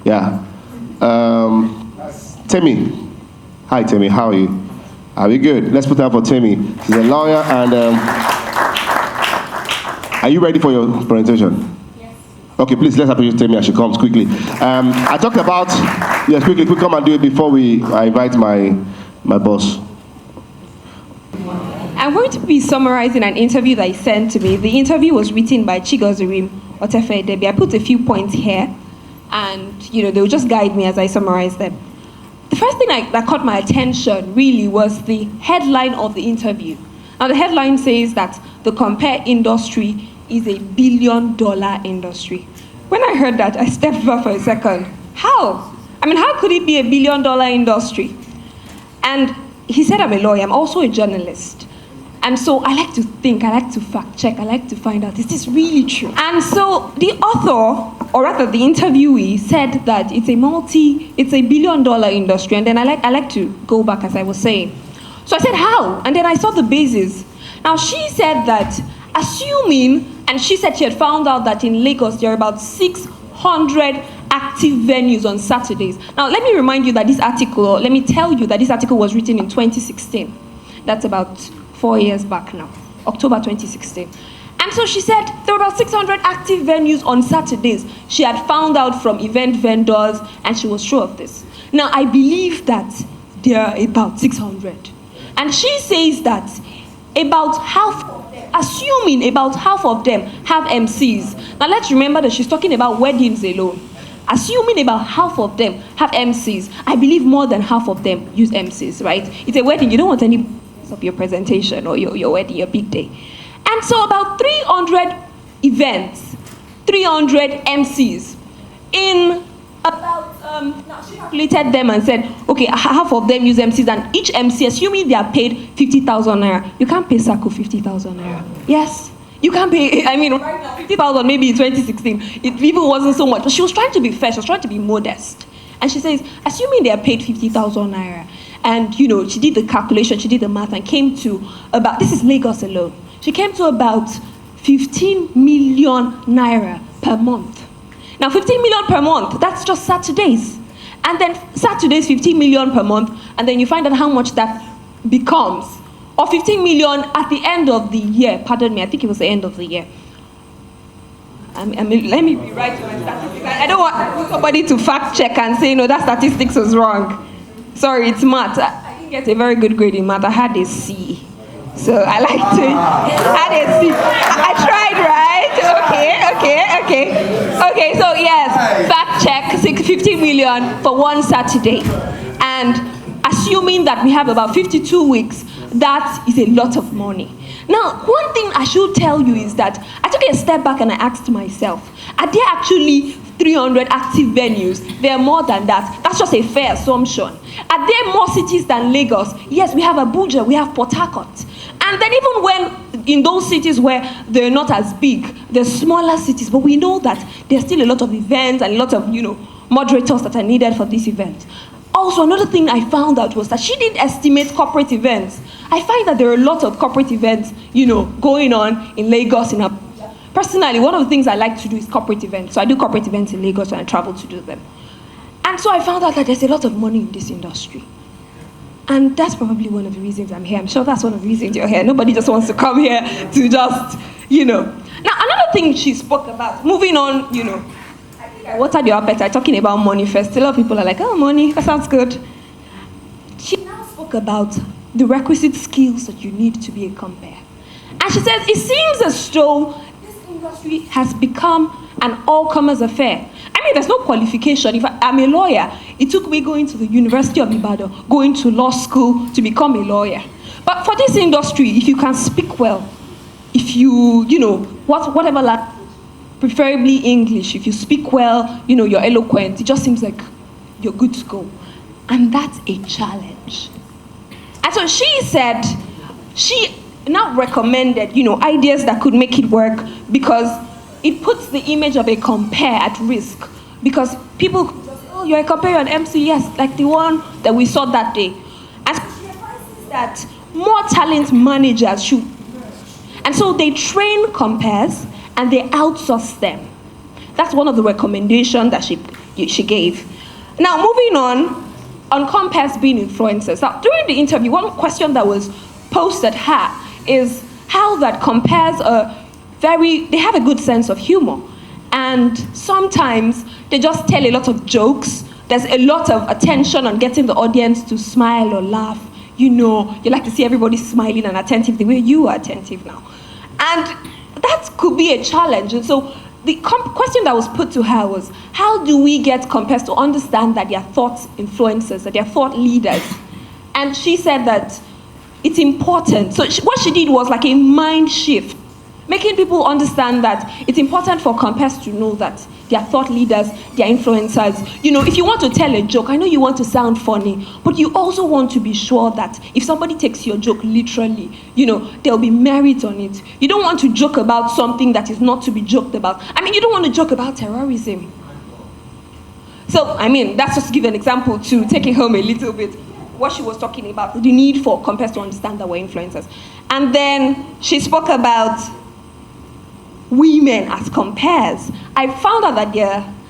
Yeah. Timmy. Hi, Timmy. How are you? Are we good? Let's put that for Timmy. She's a lawyer, and are you ready for your presentation? Yes. Okay, please let's appreciate Timmy as she comes quickly. I talked about quickly. Come and do it before I invite my boss. I'm going to be summarizing an interview that he sent to me. The interview was written by Chigozurim Otefe Debi. I put a few points here, and they'll just guide me as I summarize them. The first thing that caught my attention really was the headline of the interview. Now the headline says that the compare industry is a $1 billion industry. When I heard that, I stepped back for a second. How? How could it be a $1 billion industry? And he said, I'm a lawyer, I'm also a journalist. And so I like to think, I like to fact check, I like to find out, is this really true? And so the author, or rather the interviewee, said that it's a $1 billion industry. And then I like to go back, as I was saying. So I said, how? And then I saw the basis. Now she said that, assuming, and she said she had found out that in Lagos there are about 600 active venues on Saturdays. Now let me remind you that let me tell you that this article was written in 2016. That's about 4 years back now, October 2016. And so she said there were about 600 active venues on Saturdays. She had found out from event vendors, and she was sure of this. Now, I believe that there are about 600. And she says that assuming about half of them have MCs. Now, let's remember that she's talking about weddings alone. Assuming about half of them have MCs, I believe more than half of them use MCs, right? It's a wedding, you don't want any of your presentation or your wedding, your big day. And so about 300 events, 300 MCs in about, now she calculated them and said, okay, half of them use MCs, and each MC, assuming they are paid 50,000 naira, you can't pay Sako 50,000 naira. Yes, you can't pay, right now, 50,000 maybe in 2016, it even wasn't so much, but she was trying to be fair, she was trying to be modest. And she says, assuming they are paid 50,000 naira, and she did the calculation, she did the math, and came to about, this is Lagos alone, she came to about 15 million naira per month. Now 15 million per month, that's just Saturdays. And then Saturdays, 15 million per month, and then you find out how much that becomes. Or 15 million at the end of the year, pardon me, I think it was the end of the year. Let me rewrite my statistics. I don't want somebody to fact check and say, no, that statistics was wrong. Sorry, it's math. I didn't get a very good grade in math. I had a C. So I like to had a C. I tried, right? Okay, so yes, fact check, 50 million for one Saturday. And assuming that we have about 52 weeks, that is a lot of money. Now, one thing I should tell you is that I took a step back and I asked myself, are there actually 300 active venues? There are more than that. That's just a fair assumption. Are there more cities than Lagos? Yes, we have Abuja, we have Port Harcourt. And then even when in those cities where they're not as big, they're smaller cities, but we know that there's still a lot of events and a lot of, moderators that are needed for this event. Also, another thing I found out was that she didn't estimate corporate events. I find that there are a lot of corporate events, going on in Lagos, in Abuja. Personally, one of the things I like to do is corporate events. So I do corporate events in Lagos when I travel to do them. And so I found out that there's a lot of money in this industry. And that's probably one of the reasons I'm here. I'm sure that's one of the reasons you're here. Nobody just wants to come here to just, Now, another thing she spoke about, moving on, I think I watered your appetite talking about money first. A lot of people are like, oh, money, that sounds good. She now spoke about the requisite skills that you need to be a compare. And she says, it seems as though this industry has become an all-comers affair. There's no qualification. If I'm a lawyer, it took me going to the University of Ibadan, going to law school to become a lawyer. But for this industry, if you can speak well, if you, whatever language, preferably English, if you speak well, you're eloquent, it just seems like you're good to go. And that's a challenge. And so she said, she now recommended, ideas that could make it work because it puts the image of a compare at risk. Because people, oh, you're a compare, you're an MC, yes, like the one that we saw that day. And so she advises that more talent managers should. And so they train compares and they outsource them. That's one of the recommendations that she she gave. Now, moving on Compass being influencers. Now, during the interview, one question that was posed at her is how that Compass they have a good sense of humor. And sometimes they just tell a lot of jokes. There's a lot of attention on getting the audience to smile or laugh. You like to see everybody smiling and attentive the way you are attentive now. And that could be a challenge. And so the question that was put to her was, how do we get Compass to understand that they are thought influencers, that they are thought leaders? And she said that it's important. So what she did was like a mind shift, making people understand that it's important for Compass to know that they are thought leaders, they are influencers. If you want to tell a joke, I know you want to sound funny, but you also want to be sure that if somebody takes your joke literally, there'll be merit on it. You don't want to joke about something that is not to be joked about. You don't want to joke about terrorism. So, that's just to give an example to take it home a little bit. What she was talking about, the need for Compass to understand that we're influencers. And then she spoke about women as Compass. I found out that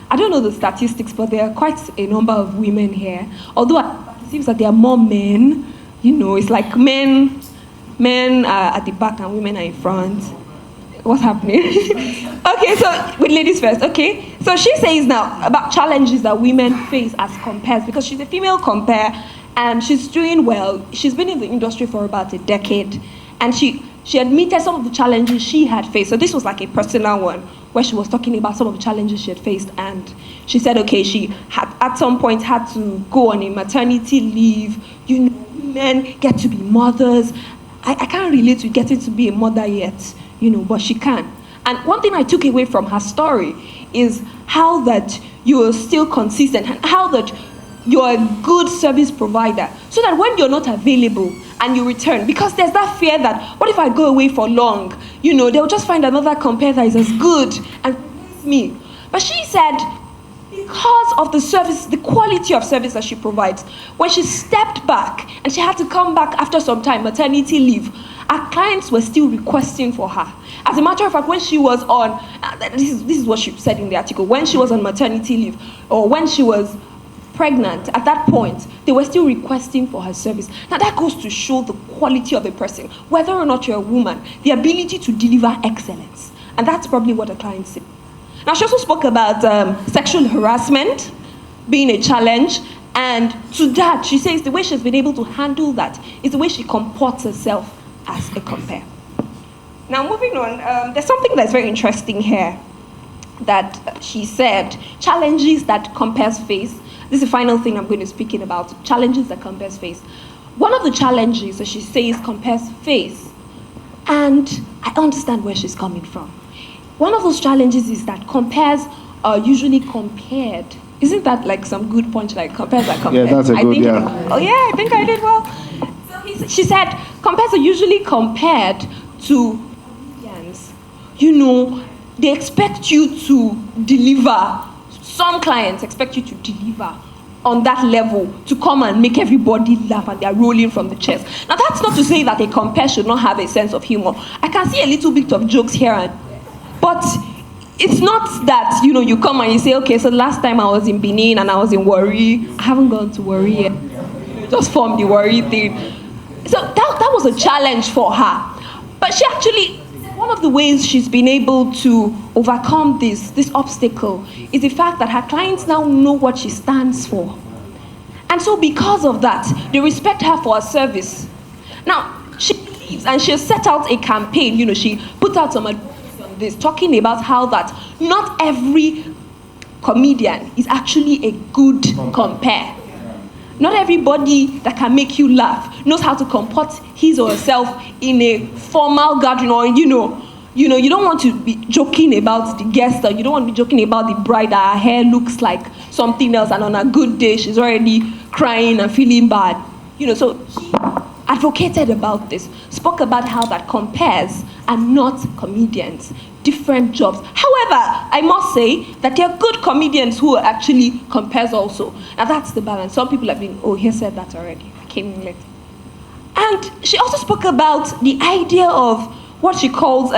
I don't know the statistics, but there are quite a number of women here. Although it seems that there are more men. It's like men are at the back and women are in front. What's happening? Okay, so with ladies first, okay? So she says now about challenges that women face as Compass, because she's a female Compass and she's doing well. She's been in the industry for about a decade, and she admitted some of the challenges she had faced. So this was like a personal one where she was talking about some of the challenges she had faced, and she said, okay, she had at some point had to go on a maternity leave. Women get to be mothers. I can't relate to getting to be a mother yet, but she can. And one thing I took away from her story is how that you are still consistent and how that you're a good service provider, so that when you're not available and you return, because there's that fear that, what if I go away for long? They'll just find another competitor that is as good and replace me. But she said, because of the service, the quality of service that she provides, when she stepped back and she had to come back after some time, maternity leave, her clients were still requesting for her. As a matter of fact, when she was on, this is what she said in the article, when she was on maternity leave, or when she was pregnant, at that point, they were still requesting for her service. Now that goes to show the quality of a person, whether or not you're a woman, the ability to deliver excellence. And that's probably what the client said. Now she also spoke about sexual harassment being a challenge, and to that, she says the way she's been able to handle that is the way she comports herself as a Compass. Now moving on, there's something that's very interesting here that she said, challenges that Compass face. This is the final thing I'm going to speak about, challenges that Compass face. One of the challenges that she says Compass face, and I understand where she's coming from. One of those challenges is that Compass are usually compared. Isn't that like some good punch, like Compass are compared? Yeah, that's a good, yeah. Oh yeah, I think I did well. So she said Compass are usually compared to comedians. They expect you to deliver. Some clients expect you to deliver on that level, to come and make everybody laugh and they're rolling from the chest. Now that's not to say that a Compass should not have a sense of humor. I can see a little bit of jokes here and there, but it's not that, you come and you say, okay, so last time I was in Benin and I was in Warri. I haven't gone to Warri yet. Just formed the Warri thing. So that was a challenge for her. But she actually, one of the ways she's been able to overcome this obstacle is the fact that her clients now know what she stands for. And so because of that, they respect her for her service. Now, she believes, and she has set out a campaign, she put out some advice on this, talking about how that not every comedian is actually a good Compass. Not everybody that can make you laugh knows how to comport his or herself in a formal gathering, or you don't want to be joking about the guest, or you don't want to be joking about the bride that her hair looks like something else, and on a good day she's already crying and feeling bad. So she advocated about this, spoke about how that Compass are not comedians, different jobs. However, I must say that there are good comedians who are actually Compass also. Now that's the balance. Some people have been, he said that already. I came in late. And she also spoke about the idea of what she calls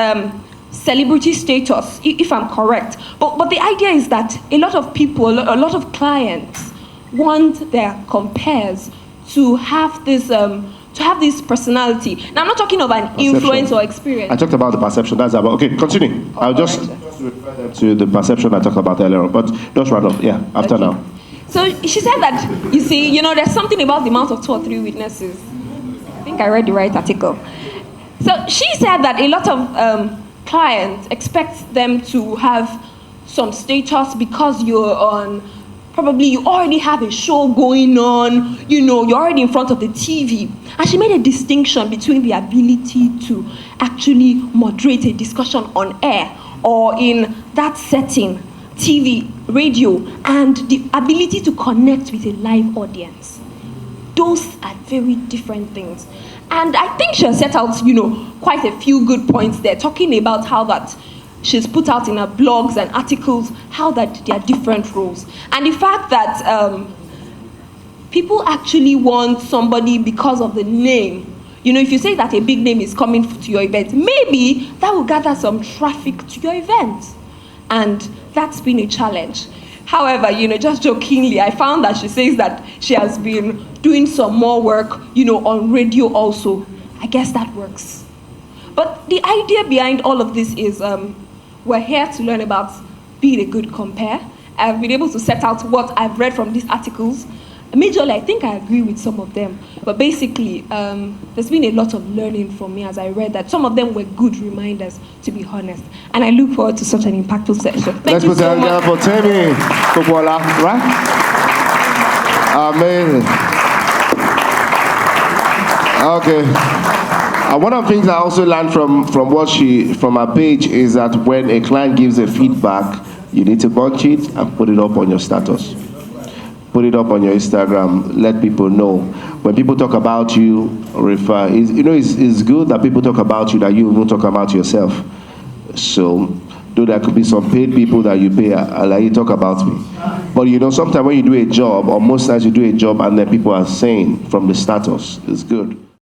celebrity status, if I'm correct. But the idea is that a lot of people, a lot of clients want their compares to have this personality. Now, I'm not talking of an influence or experience. I talked about the perception. That's about okay. Continue. I'll just refer them to the perception I talked about earlier on. But just run off. Yeah, after Okay. now. So she said that, you see, there's something about the amount of 2 or 3 witnesses. I think I read the right article. So she said that a lot of clients expect them to have some status because you're on, probably you already have a show going on, you're already in front of the TV. And she made a distinction between the ability to actually moderate a discussion on air or in that setting, TV, radio, and the ability to connect with a live audience. Those are very different things. And I think she has set out, quite a few good points there, talking about how that she's put out in her blogs and articles, how that there are different roles. And the fact that people actually want somebody because of the name. If you say that a big name is coming to your event, maybe that will gather some traffic to your event. And that's been a challenge. However, just jokingly, I found that she says that she has been doing some more work, on radio also. I guess that works. But the idea behind all of this is we're here to learn about being a good compare. I've been able to set out what I've read from these articles. Majorly, I think I agree with some of them. But basically, there's been a lot of learning for me as I read that. Some of them were good reminders, to be honest. And I look forward to such an impactful session. Thank you so much. Let's put it together for Temi Kukwala, right? Amazing. Okay. One of the things I also learned from her page is that when a client gives a feedback, you need to bunch it and put it up on your status. Put it up on your Instagram, let people know. When people talk about you, refer. It's good that people talk about you, that you won't talk about yourself. So, though there could be some paid people that you pay, I'll let you talk about me. But sometimes when you do a job, or most times you do a job and then people are saying from the status, it's good.